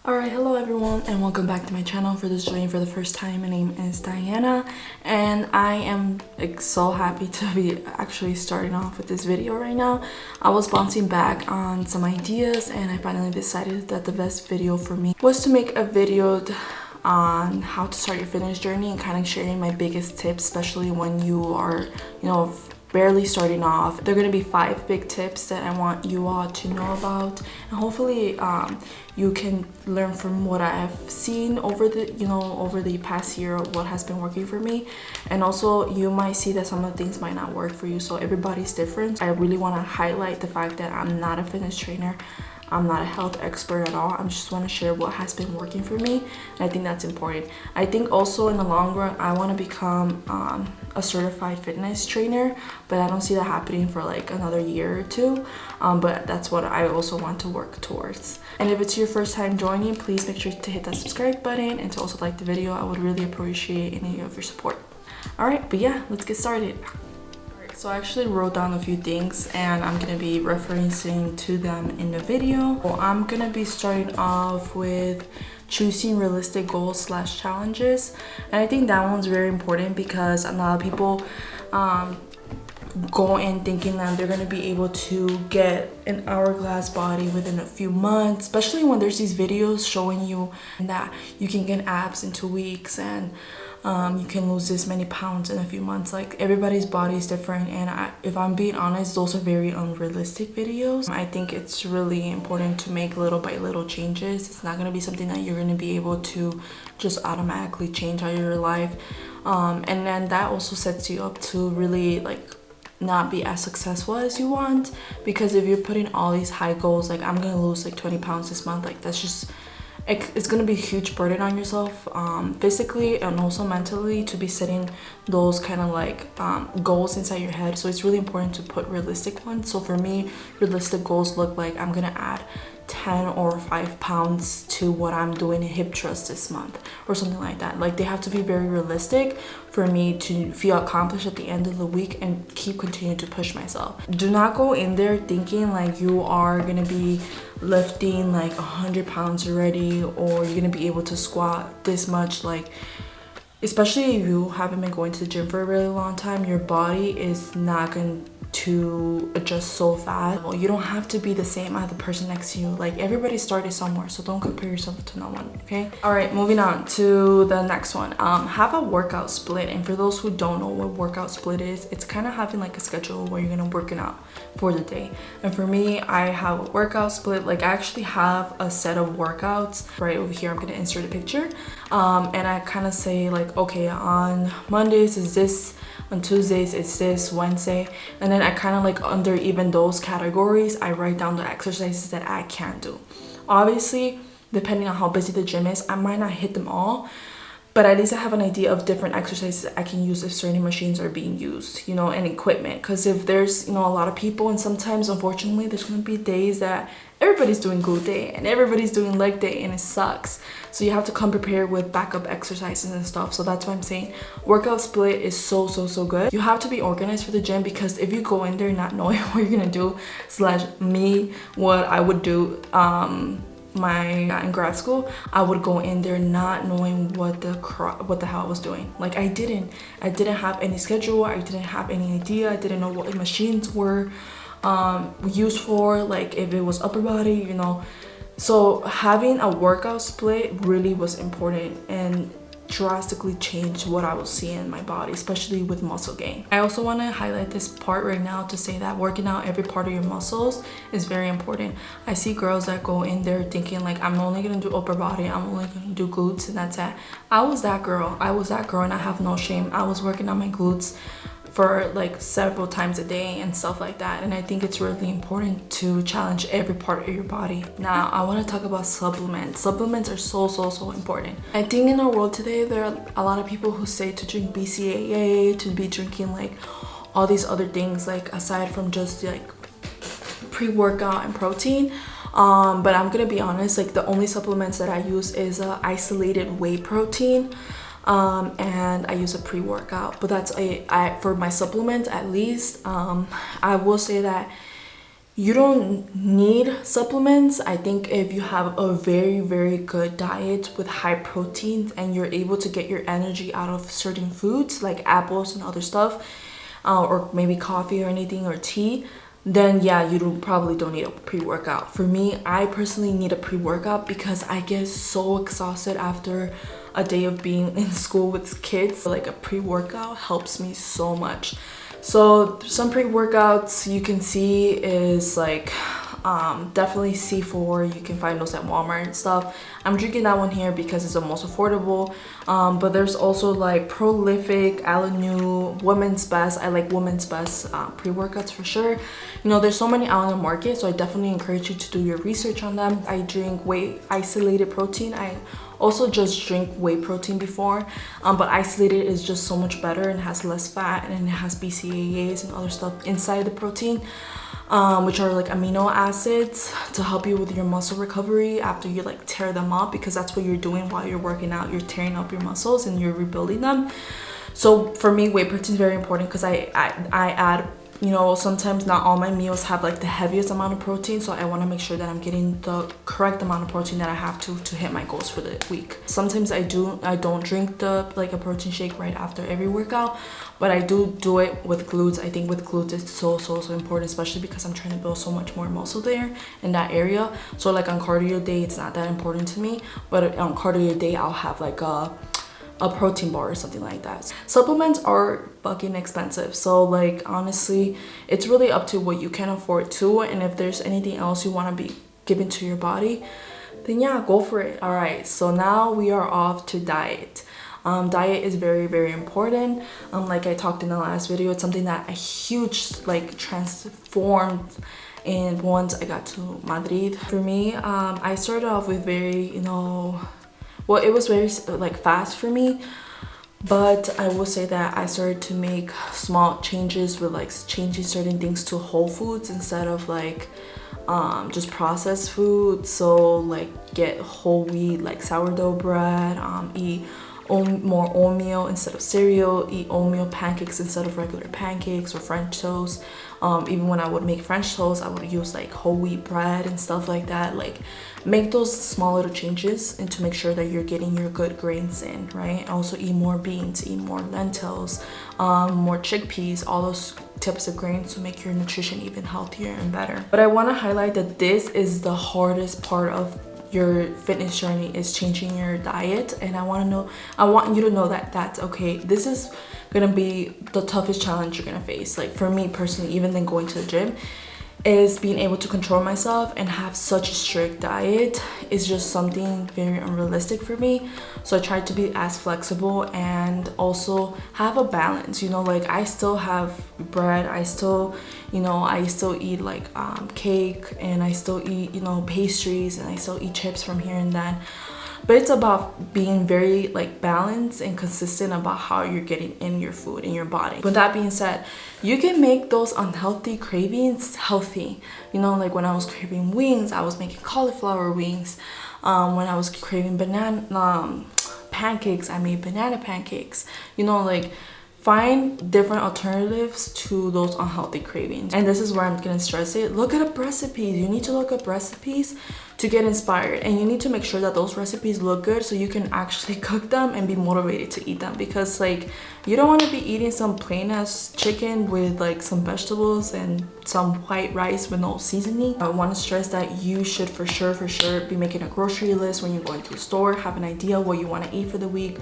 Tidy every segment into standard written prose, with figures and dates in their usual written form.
Alright, hello everyone and welcome back to my channel. For this joining for the first time, my name is Diana and I am so happy to be actually starting off with this video right now. I was bouncing back on some ideas and I finally decided that the best video for me was to make a video on how to start your fitness journey and kind of sharing my biggest tips, especially when you are, barely starting off. There are going to be 5 big tips that I want you all to know about, and hopefully you can learn from what I've seen over the past year, what has been working for me. And also you might see that some of the things might not work for you, so everybody's different. I really want to highlight the fact that I'm not a fitness trainer, I'm not a health expert at all. I just want to share what has been working for me, and I think that's important. I think also in the long run I want to become a certified fitness trainer, but I don't see that happening for like another year or two, but that's what I also want to work towards. And if it's your first time joining, please make sure to hit that subscribe button and to also like the video. I would really appreciate any of your support. Alright, but yeah, let's get started. So I actually wrote down a few things and I'm going to be referencing to them in the video. Well, I'm going to be starting off with choosing realistic goals / challenges. And I think that one's very important because a lot of people go in thinking that they're going to be able to get an hourglass body within a few months, especially when there's these videos showing you that you can get abs in 2 weeks and you can lose this many pounds in a few months. Like, everybody's body is different, and if I'm being honest, those are very unrealistic videos. I think it's really important to make little by little changes. It's not going to be something that you're going to be able to just automatically change out of your life, and then that also sets you up to really not be as successful as you want, because if you're putting all these high goals, like I'm gonna lose like 20 pounds this month, like that's just, it's gonna be a huge burden on yourself, physically and also mentally, to be setting those kind of goals inside your head. So it's really important to put realistic ones. So for me, realistic goals look like I'm gonna add 10 or 5 pounds to what I'm doing in hip thrust this month or something like that. Like, they have to be very realistic for me to feel accomplished at the end of the week and keep continuing to push myself. Do not go in there thinking like you are gonna be lifting like 100 pounds already, or you're gonna be able to squat this much. Like, especially if you haven't been going to the gym for a really long time, your body is not going to adjust so fast. Well, you don't have to be the same as the person next to you. Like, everybody started somewhere, so don't compare yourself to no one, okay? All right, moving on to the next one. Have a workout split. And for those who don't know what workout split is, it's kind of having like a schedule where you're gonna work out for the day. And for me, I have a workout split. Like, I actually have a set of workouts right over here. I'm gonna insert a picture, and I kind of say like, okay, on Mondays is this, on Tuesdays it's this, Wednesday, and then I kind of like under even those categories I write down the exercises that I can't do. Obviously, depending on how busy the gym is, I might not hit them all, but at least I have an idea of different exercises I can use if certain machines are being used, and equipment. Because if there's a lot of people, and sometimes unfortunately there's going to be days that everybody's doing glute day and everybody's doing leg day and it sucks, so you have to come prepared with backup exercises and stuff. So that's why I'm saying workout split is so good. You have to be organized for the gym, because if you go in there not knowing what you're gonna do, / me, what I would do in grad school, I would go in there not knowing what the hell I was doing. Like, I didn't have any schedule, I didn't have any idea, I didn't know what the machines were used for, like if it was upper body, So having a workout split really was important and drastically changed what I was seeing in my body, especially with muscle gain. I also want to highlight this part right now to say that working out every part of your muscles is very important. I see girls that go in there thinking like, I'm only gonna do upper body, I'm only gonna do glutes, and that's it. I was that girl and I have no shame. I was working on my glutes for like several times a day and stuff like that, and I think it's really important to challenge every part of your body. Now I want to talk about supplements. Supplements are so important. I think in our world today there are a lot of people who say to drink BCAA, to be drinking like all these other things, like aside from just like pre-workout and protein. But I'm gonna be honest, like the only supplements that I use is isolated whey protein. and I use a pre-workout. But that's for my supplements at least. I will say that you don't need supplements. I think if you have a very, very good diet with high proteins and you're able to get your energy out of certain foods like apples and other stuff, or maybe coffee or anything or tea, then yeah, probably don't need a pre-workout. For me, I personally need a pre-workout because I get so exhausted after a day of being in school with kids. Like a pre-workout helps me so much. So some pre-workouts you can see is like definitely C4. You can find those at Walmart and stuff. I'm drinking that one here because it's the most affordable. But there's also like Prolific, Alanine, Women's Best. I like Women's Best pre-workouts for sure. You know, there's so many out on the market, so I definitely encourage you to do your research on them. I drink whey isolated protein. I also just drink whey protein before, but isolated is just so much better and has less fat, and it has BCAAs and other stuff inside the protein, which are like amino acids to help you with your muscle recovery after you like tear them up, because that's what you're doing while you're working out. You're tearing up your muscles and you're rebuilding them. So for me, whey protein is very important because I add, you know, sometimes not all my meals have like the heaviest amount of protein, so I want to make sure that I'm getting the correct amount of protein that I have to hit my goals for the week. Sometimes I don't drink like a protein shake right after every workout, but I do it with glutes. I think with glutes it's so important, especially because I'm trying to build so much more muscle there in that area. So like on cardio day it's not that important to me, but on cardio day I'll have like a protein bar or something like that. Supplements are fucking expensive, so like honestly it's really up to what you can afford too, and if there's anything else you want to be giving to your body, then yeah, go for it. All right, so now we are off to diet. Diet is very, very important. Like I talked in the last video, it's something that a huge like transformed and once I got to Madrid. For me, I started off with very, you know, well, it was very like fast for me, but I will say that I started to make small changes with like changing certain things to whole foods instead of like just processed food. So like get whole wheat like sourdough bread, eat more oatmeal instead of cereal, eat oatmeal pancakes instead of regular pancakes or French toast. Even when I would make French toast, I would use like whole wheat bread and stuff like that. Like make those small little changes and to make sure that you're getting your good grains in, right? Also eat more beans, eat more lentils, more chickpeas, all those types of grains to make your nutrition even healthier and better. But I want to highlight that this is the hardest part of your fitness journey, is changing your diet, and I want you to know that that's okay. This is gonna be the toughest challenge you're gonna face. Like for me personally, even than going to the gym, is being able to control myself and have such a strict diet is just something very unrealistic for me. So I tried to be as flexible and also have a balance, you know, like I still have bread, I still eat like cake, and I still eat, you know, pastries, and I still eat chips from here and then. But it's about being very like balanced and consistent about how you're getting in your food in your body. With that being said, you can make those unhealthy cravings healthy. You know, like when I was craving wings, I was making cauliflower wings. When I was craving banana pancakes, I made banana pancakes. You know, like find different alternatives to those unhealthy cravings. And this is where I'm gonna stress it. Look at up recipes. You need to look up recipes to get inspired, and you need to make sure that those recipes look good so you can actually cook them and be motivated to eat them, because like you don't want to be eating some plain ass chicken with like some vegetables and some white rice with no seasoning. I want to stress that you should for sure be making a grocery list when you're going to the store, have an idea what you want to eat for the week.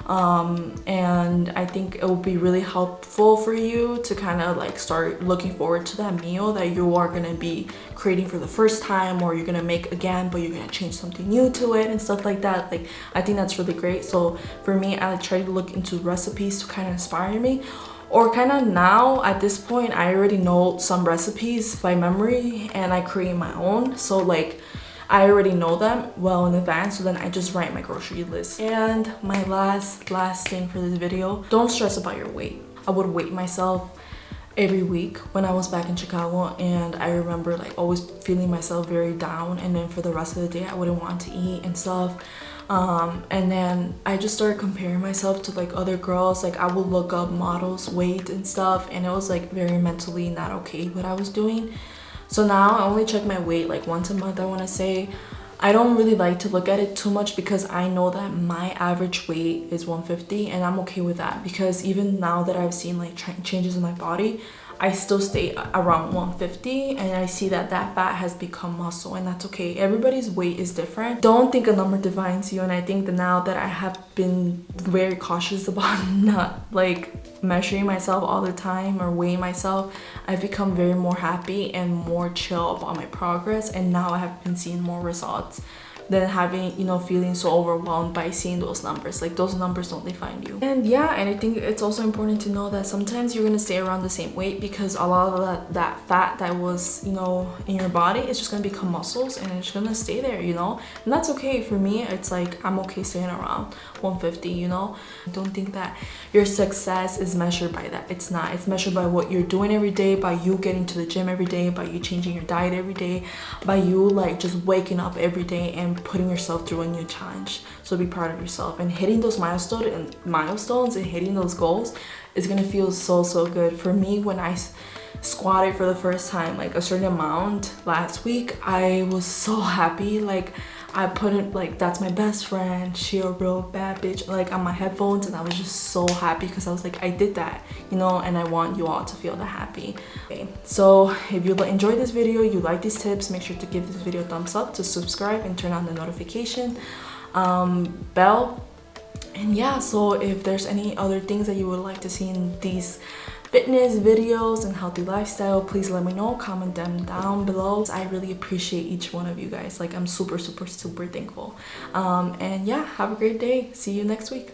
And I think it will be really helpful for you to kind of like start looking forward to that meal that you are going to be creating for the first time, or you're going to make again, but you're going to change something new to it and stuff like that. Like I think that's really great. So for me, I try to look into recipes to kind of inspire me, or kind of now at this point I already know some recipes by memory and I create my own. So like I already know them well in advance, so then I just write my grocery list. And my last thing for this video, don't stress about your weight. I would weigh myself every week when I was back in Chicago, and I remember like always feeling myself very down, and then for the rest of the day I wouldn't want to eat and stuff. And then I just started comparing myself to like other girls. Like I would look up models weight and stuff, and it was like very mentally not okay what I was doing. So now I only check my weight like once a month, I want to say. I don't really like to look at it too much because I know that my average weight is 150, and I'm okay with that, because even now that I've seen like changes in my body, I still stay around 150, and I see that that fat has become muscle, and that's okay. Everybody's weight is different. Don't think a number defines you. And I think that now that I have been very cautious about not like measuring myself all the time or weighing myself, I've become very more happy and more chill about my progress, and now I have been seeing more results than having, you know, feeling so overwhelmed by seeing those numbers. Like those numbers don't define you. And yeah, and I think it's also important to know that sometimes you're gonna stay around the same weight because a lot of that fat that was, you know, in your body is just gonna become muscles, and it's gonna stay there, you know, and that's okay. For me, it's like I'm okay staying around 150, you know. Don't think that your success is measured by that. It's not. It's measured by what you're doing every day, by you getting to the gym every day, by you changing your diet every day, by you like just waking up every day and putting yourself through a new challenge. So be proud of yourself, and hitting those milestones and hitting those goals is gonna feel so good. For me, when I squatted for the first time like a certain amount last week, I was so happy. Like I put it like, that's my best friend, she a real bad bitch, like on my headphones, and I was just so happy because I was like, I did that, you know, and I want you all to feel that happy. Okay, so if you enjoyed this video, you like these tips, make sure to give this video a thumbs up, to subscribe and turn on the notification bell. And yeah, so if there's any other things that you would like to see in these fitness videos and healthy lifestyle, please let me know. Comment them down below. I really appreciate each one of you guys. Like I'm super thankful. And yeah, have a great day. See you next week.